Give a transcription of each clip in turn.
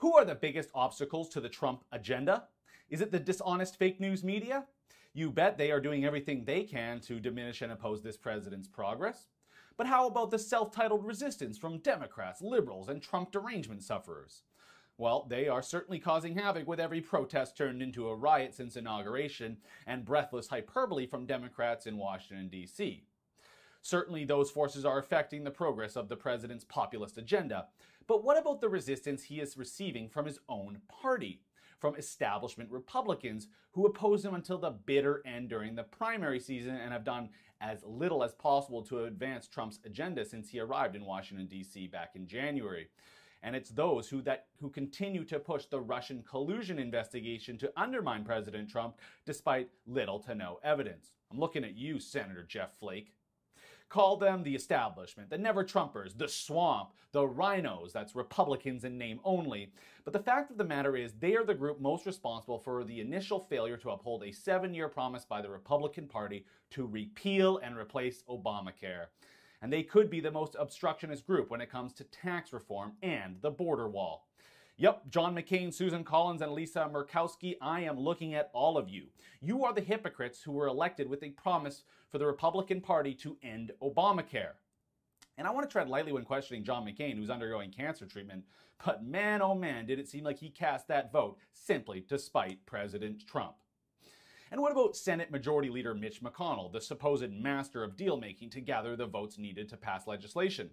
Who are the biggest obstacles to the Trump agenda? Is it the dishonest fake news media? You bet they are doing everything they can to diminish and oppose this president's progress. But how about the self-titled resistance from Democrats, liberals, and Trump derangement sufferers? Well, they are certainly causing havoc with every protest turned into a riot since inauguration and breathless hyperbole from Democrats in Washington, D.C. Certainly those forces are affecting the progress of the president's populist agenda. But what about the resistance he is receiving from his own party? From establishment Republicans who opposed him until the bitter end during the primary season and have done as little as possible to advance Trump's agenda since he arrived in Washington, D.C. back in January. And it's those who continue to push the Russian collusion investigation to undermine President Trump despite little to no evidence. I'm looking at you, Senator Jeff Flake. Call them the establishment, the never-Trumpers, the swamp, the rhinos, that's Republicans in name only. But the fact of the matter is they are the group most responsible for the initial failure to uphold a 7-year promise by the Republican Party to repeal and replace Obamacare. And they could be the most obstructionist group when it comes to tax reform and the border wall. Yep, John McCain, Susan Collins, and Lisa Murkowski, I am looking at all of you. You are the hypocrites who were elected with a promise for the Republican Party to end Obamacare. And I want to tread lightly when questioning John McCain, who's undergoing cancer treatment, but man, oh man, did it seem like he cast that vote simply to spite President Trump. And what about Senate Majority Leader Mitch McConnell, the supposed master of deal-making to gather the votes needed to pass legislation?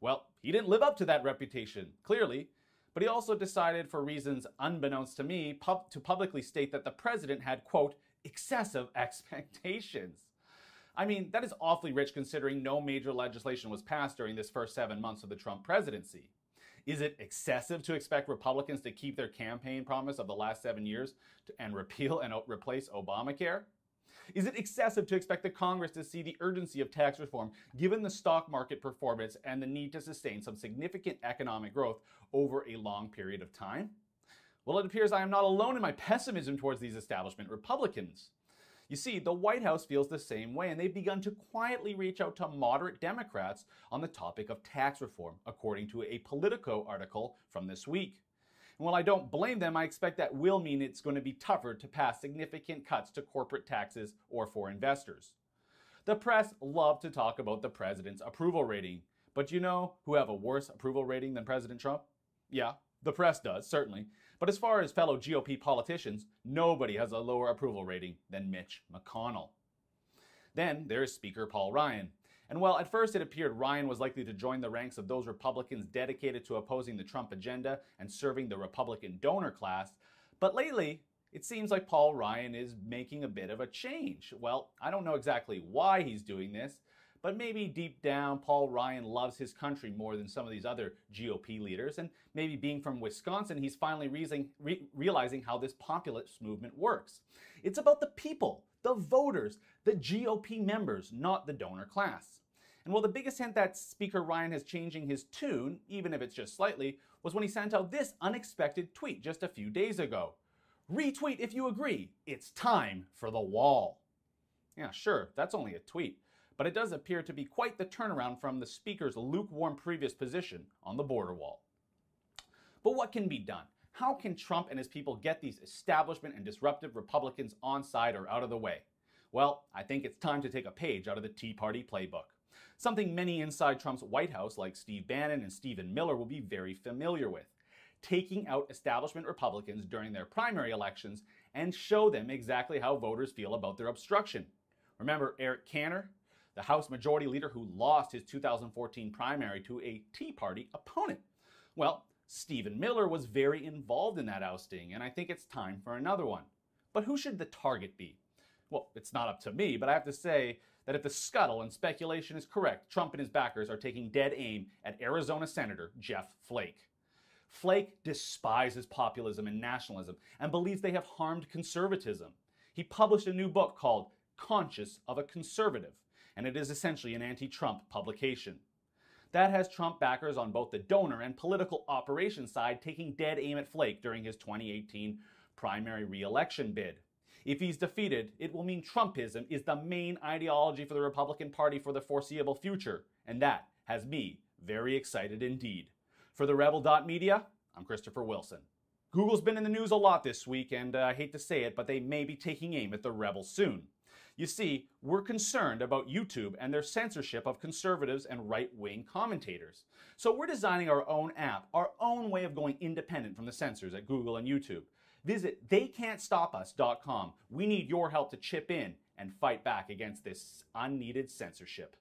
Well, he didn't live up to that reputation, clearly. But he also decided, for reasons unbeknownst to me, to publicly state that the president had, quote, excessive expectations. I mean, that is awfully rich considering no major legislation was passed during this first 7 months of the Trump presidency. Is it excessive to expect Republicans to keep their campaign promise of the last 7 years and repeal and replace Obamacare? Is it excessive to expect the Congress to see the urgency of tax reform given the stock market performance and the need to sustain some significant economic growth over a long period of time? Well, it appears I am not alone in my pessimism towards these establishment Republicans. You see, the White House feels the same way, and they've begun to quietly reach out to moderate Democrats on the topic of tax reform, according to a Politico article from this week. And while I don't blame them, I expect that will mean it's going to be tougher to pass significant cuts to corporate taxes or for investors. The press love to talk about the president's approval rating, but you know who have a worse approval rating than President Trump? Yeah, the press does, certainly. But as far as fellow GOP politicians, nobody has a lower approval rating than Mitch McConnell. Then there's Speaker Paul Ryan. And while at first it appeared Ryan was likely to join the ranks of those Republicans dedicated to opposing the Trump agenda and serving the Republican donor class, but lately it seems like Paul Ryan is making a bit of a change. Well, I don't know exactly why he's doing this, but maybe deep down Paul Ryan loves his country more than some of these other GOP leaders, and maybe being from Wisconsin, he's finally realizing how this populist movement works. It's about the people, the voters, the GOP members, not the donor class. And well, the biggest hint that Speaker Ryan is changing his tune, even if it's just slightly, was when he sent out this unexpected tweet just a few days ago. Retweet if you agree. It's time for the wall. Yeah, sure, that's only a tweet, but it does appear to be quite the turnaround from the speaker's lukewarm previous position on the border wall. But what can be done? How can Trump and his people get these establishment and disruptive Republicans on side or out of the way? Well, I think it's time to take a page out of the Tea Party playbook. Something many inside Trump's White House, like Steve Bannon and Stephen Miller, will be very familiar with. Taking out establishment Republicans during their primary elections and show them exactly how voters feel about their obstruction. Remember Eric Cantor, the House Majority Leader who lost his 2014 primary to a Tea Party opponent? Well, Stephen Miller was very involved in that ousting, and I think it's time for another one. But who should the target be? Well, it's not up to me, but I have to say that if the scuttle and speculation is correct, Trump and his backers are taking dead aim at Arizona Senator Jeff Flake. Flake despises populism and nationalism and believes they have harmed conservatism. He published a new book called Conscience of a Conservative, and it is essentially an anti-Trump publication. That has Trump backers on both the donor and political operations side taking dead aim at Flake during his 2018 primary re-election bid. If he's defeated, it will mean Trumpism is the main ideology for the Republican Party for the foreseeable future, and that has me very excited indeed. For the Rebel.media, I'm Christopher Wilson. Google's been in the news a lot this week, and I hate to say it, but they may be taking aim at the rebels soon. You see, we're concerned about YouTube and their censorship of conservatives and right-wing commentators. So we're designing our own app, our own way of going independent from the censors at Google and YouTube. Visit theycan'tstopus.com. We need your help to chip in and fight back against this unneeded censorship.